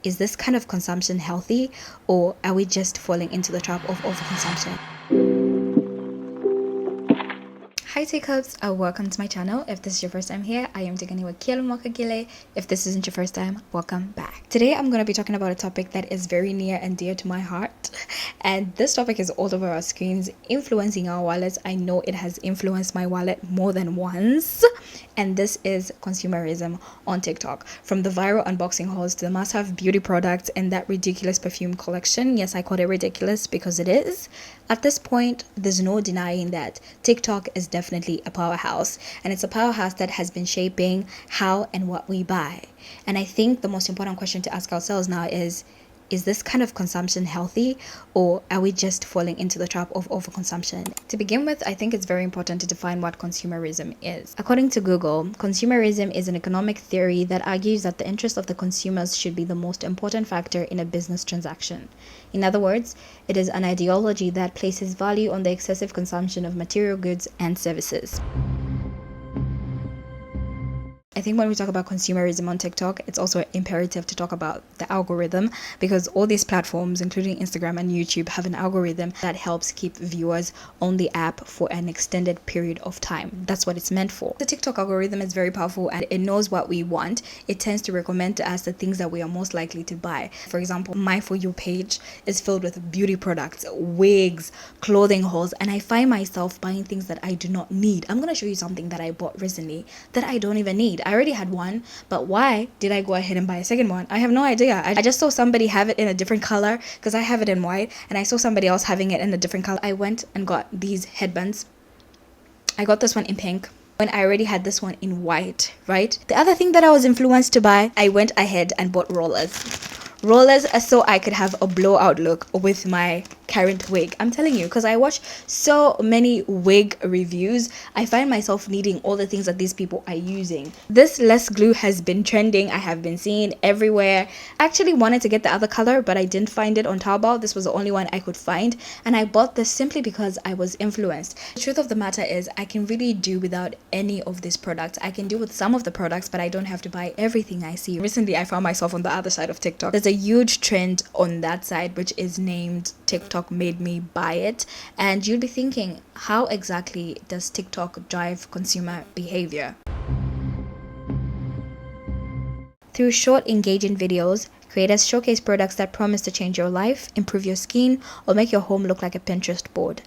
is this kind of consumption healthy, or are we just falling into the trap of overconsumption? Hi Teacups, welcome to my channel. If this is your first time here, I am Tigani Wakil Mwakagile. If this isn't your first time, welcome back. Today I'm going to be talking about a topic that is very near and dear to my heart. And this topic is all over our screens, influencing our wallets. I know it has influenced my wallet more than once. And this is consumerism on TikTok. From the viral unboxing hauls to the must-have beauty products and that ridiculous perfume collection. Yes, I call it ridiculous because it is. At this point, there's no denying that TikTok is definitely a powerhouse. And it's a powerhouse that has been shaping how and what we buy. And I think the most important question to ask ourselves now is this kind of consumption healthy, or are we just falling into the trap of overconsumption? To begin with, I think it's very important to define what consumerism is. According to Google, consumerism is an economic theory that argues that the interest of the consumers should be the most important factor in a business transaction. In other words, it is an ideology that places value on the excessive consumption of material goods and services. I think when we talk about consumerism on TikTok, it's also imperative to talk about the algorithm, because all these platforms, including Instagram and YouTube, have an algorithm that helps keep viewers on the app for an extended period of time. That's what it's meant for. The TikTok algorithm is very powerful and it knows what we want. It tends to recommend to us the things that we are most likely to buy. For example, my For You page is filled with beauty products, wigs, clothing hauls, and I find myself buying things that I do not need. I'm going to show you something that I bought recently that I don't even need. I already had one, but why did I go ahead and buy a second one? I have no idea. I just saw somebody have it in a different color because I have it in white, and I saw somebody else having it in a different color. I went and got these headbands. I got this one in pink when I already had this one in white, right? The other thing that I was influenced to buy, I went ahead and bought rollers so I could have a blowout look with my current wig. I'm telling you, because I watch so many wig reviews, I find myself needing all the things that these people are using. This less glue has been trending. I have been seeing everywhere. I actually wanted to get the other color, but I didn't find it on Taobao. This was the only one I could find, and I bought this simply because I was influenced. The truth of the matter is, I can really do without any of these products. I can do with some of the products, but I don't have to buy everything I see. Recently, I found myself on the other side of TikTok. There's a huge trend on that side, which is named TikTok Made Me Buy It. And you'll be thinking, how exactly does TikTok drive consumer behavior? Through short, engaging videos, creators showcase products that promise to change your life, improve your skin, or make your home look like a Pinterest board.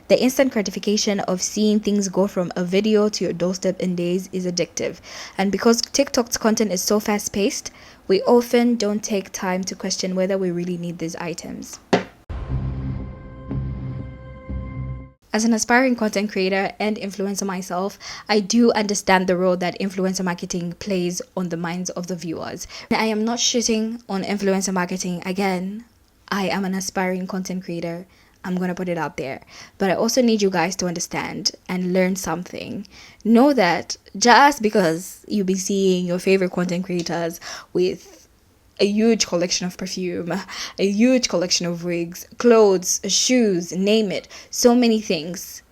The instant gratification of seeing things go from a video to your doorstep in days is addictive. And because TikTok's content is so fast-paced, we often don't take time to question whether we really need these items. As an aspiring content creator and influencer myself, I do understand the role that influencer marketing plays on the minds of the viewers. I am not shitting on influencer marketing. Again, I am an aspiring content creator. I'm going to put it out there. But I also need you guys to understand and learn something. Know that just because you be seeing your favorite content creators with a huge collection of perfume, a huge collection of wigs, clothes, shoes, name it, so many things,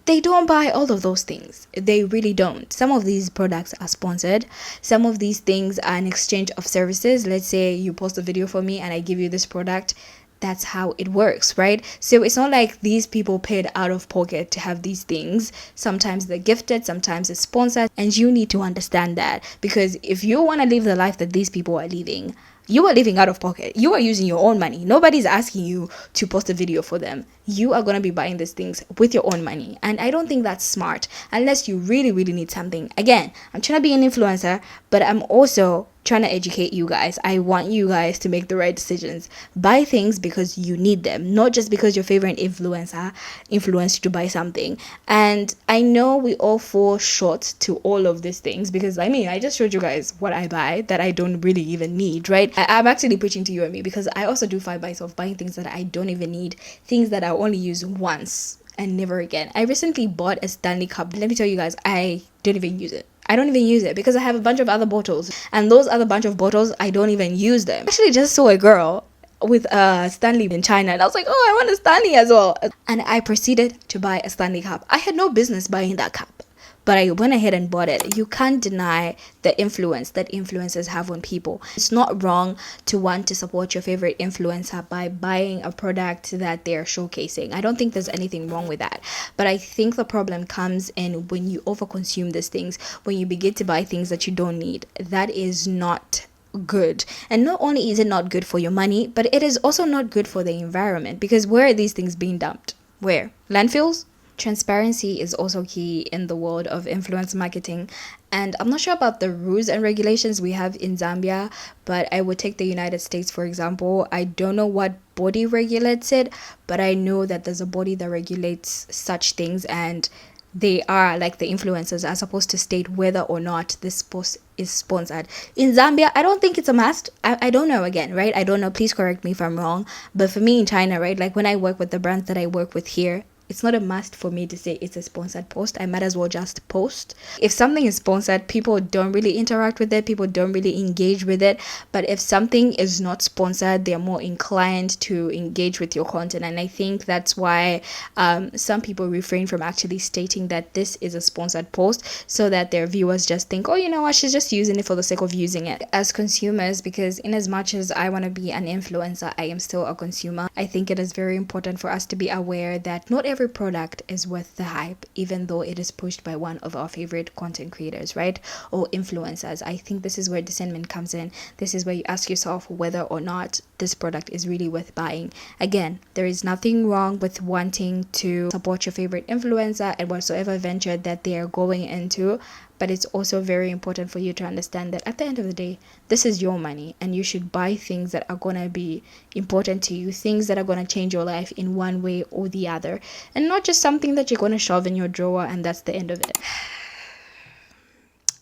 they don't buy all of those things. They really don't. Some of these products are sponsored. Some of these things are an exchange of services. Let's say you post a video for me and I give you this product. That's how it works, right? So it's not like these people paid out of pocket to have these things. Sometimes they're gifted, sometimes it's sponsored, and you need to understand that, because if you want to live the life that these people are living, you are living out of pocket. You are using your own money. Nobody's asking you to post a video for them. You are going to be buying these things with your own money. And I don't think that's smart unless you really, really need something. Again, I'm trying to be an influencer, but I'm also trying to educate you guys. I want you guys to make the right decisions. Buy things because you need them, not just because your favorite influencer influenced you to buy something. And I know we all fall short to all of these things, because I just showed you guys what I buy that I don't really even need, right? I'm actually preaching to you and me, because I also do find myself buying things that I don't even need, things that I only use once and never again. I recently bought a Stanley Cup. Let me tell you guys, I don't even use it. I don't even use it because I have a bunch of other bottles, and those other bunch of bottles, I don't even use them. I actually just saw a girl with a Stanley in China, and I was like, oh, I want a Stanley as well. And I proceeded to buy a Stanley cup. I had no business buying that cup, but I went ahead and bought it. You can't deny the influence that influencers have on people. It's not wrong to want to support your favorite influencer by buying a product that they're showcasing. I don't think there's anything wrong with that. But I think the problem comes in when you overconsume these things, when you begin to buy things that you don't need. That is not good. And not only is it not good for your money, but it is also not good for the environment, because where are these things being dumped? Where? Landfills? Transparency is also key in the world of influence marketing. And I'm not sure about the rules and regulations we have in Zambia, but I would take the United States, for example. I don't know what body regulates it, but I know that there's a body that regulates such things, and they are like the influencers are supposed to state whether or not this post is sponsored. In Zambia, I don't think it's a must. I don't know, again, right? I don't know. Please correct me if I'm wrong. But for me in China, right, like when I work with the brands that I work with here, it's not a must for me to say it's a sponsored post. I might as well just post. If something is sponsored, people don't really interact with it. People don't really engage with it. But if something is not sponsored, they're more inclined to engage with your content. And I think that's why some people refrain from actually stating that this is a sponsored post, so that their viewers just think, oh, you know what, she's just using it for the sake of using it. As consumers, because in as much as I want to be an influencer, I am still a consumer. I think it is very important for us to be aware that not every product is worth the hype, even though it is pushed by one of our favorite content creators, right, or influencers. I think this is where discernment comes in. This is where you ask yourself whether or not this product is really worth buying. Again, there is nothing wrong with wanting to support your favorite influencer and whatsoever venture that they are going into, but it's also very important for you to understand that at the end of the day, this is your money, and you should buy things that are going to be important to you, things that are going to change your life in one way or the other, and not just something that you're going to shove in your drawer and that's the end of it.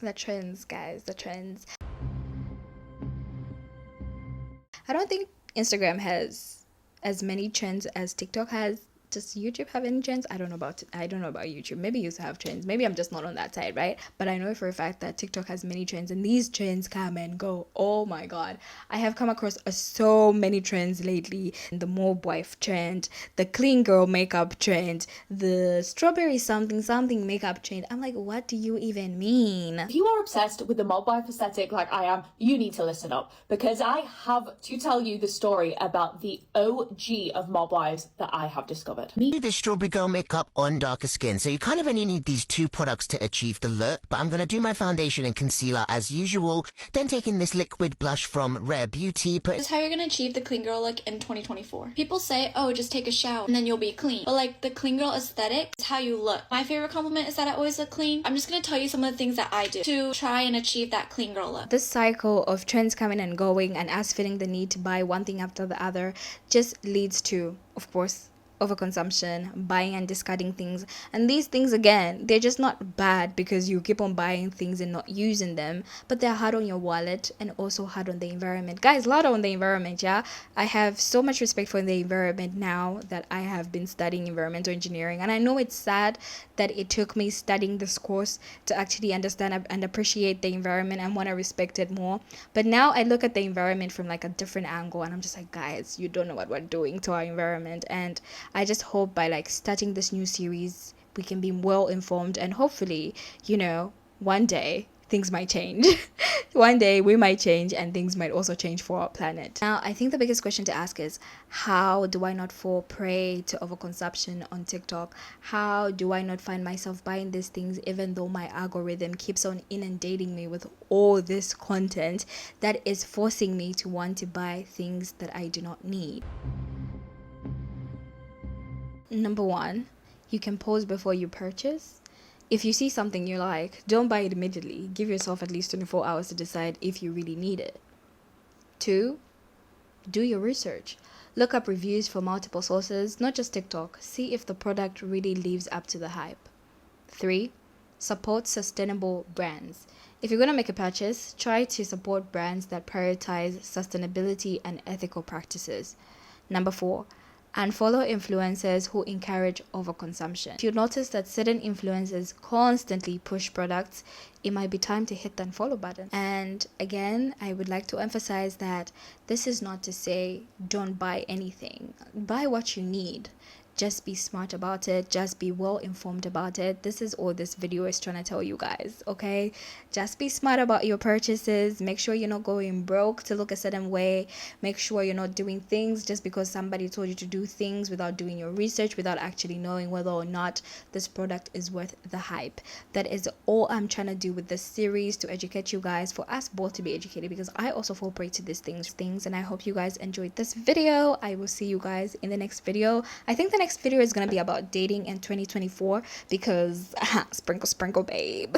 The trends, guys, the trends. I don't think Instagram has as many trends as TikTok has. Does YouTube have any trends? I don't know about YouTube. Maybe you have trends. Maybe I'm just not on that side, right? But I know for a fact that TikTok has many trends, and these trends come and go. Oh my god, I have come across so many trends lately. The mob wife trend, the clean girl makeup trend, the strawberry something makeup trend. I'm like, what do you even mean? If you are obsessed with the mob wife aesthetic like I am, you need to listen up, because I have to tell you the story about the OG of mob wives that I have discovered. Need the strawberry girl makeup on darker skin, so you kind of only need these two products to achieve the look. But I'm gonna do my foundation and concealer as usual, then taking this liquid blush from Rare Beauty. This is how you're gonna achieve the clean girl look in 2024. People say, oh, just take a shower and then you'll be clean. But like, the clean girl aesthetic is how you look. My favorite compliment is that I always look clean. I'm just gonna tell you some of the things that I do to try and achieve that clean girl look. This cycle of trends coming and going and us feeling the need to buy one thing after the other just leads to, of course, overconsumption, buying and discarding things. And these things, again, they're just not bad because you keep on buying things and not using them, but they're hard on your wallet and also hard on the environment. Guys, a lot on the environment. Yeah, I have so much respect for the environment now that I have been studying environmental engineering, and I know it's sad that it took me studying this course to actually understand and appreciate the environment and want to respect it more. But now I look at the environment from like a different angle, and I'm just like, guys, you don't know what we're doing to our environment. And I just hope by like starting this new series, we can be well informed, and hopefully, you know, one day things might change. One day we might change, and things might also change for our planet. Now, I think the biggest question to ask is, how do I not fall prey to overconsumption on TikTok? How do I not find myself buying these things even though my algorithm keeps on inundating me with all this content that is forcing me to want to buy things that I do not need? Number one, you can pause before you purchase. If you see something you like, don't buy it immediately. Give yourself at least 24 hours to decide if you really need it. 2, do your research. Look up reviews from multiple sources, not just TikTok. See if the product really lives up to the hype. 3, support sustainable brands. If you're going to make a purchase, try to support brands that prioritize sustainability and ethical practices. Number 4, and follow influencers who encourage overconsumption. If you notice that certain influencers constantly push products, it might be time to hit the unfollow button. And again, I would like to emphasize that this is not to say don't buy anything. Buy what you need. just be smart about it, just be well informed about it. This is all this video is trying to tell you guys, okay? Just be smart about your purchases. Make sure you're not going broke to look a certain way. Make sure you're not doing things just because somebody told you to do things without doing your research, without actually knowing whether or not this product is worth the hype. That is all I'm trying to do with this series, to educate you guys, for us both to be educated, because I also fall prey to these things. And I hope you guys enjoyed this video. I will see you guys in the next video. I think the next video is going to be about dating in 2024, because sprinkle babe.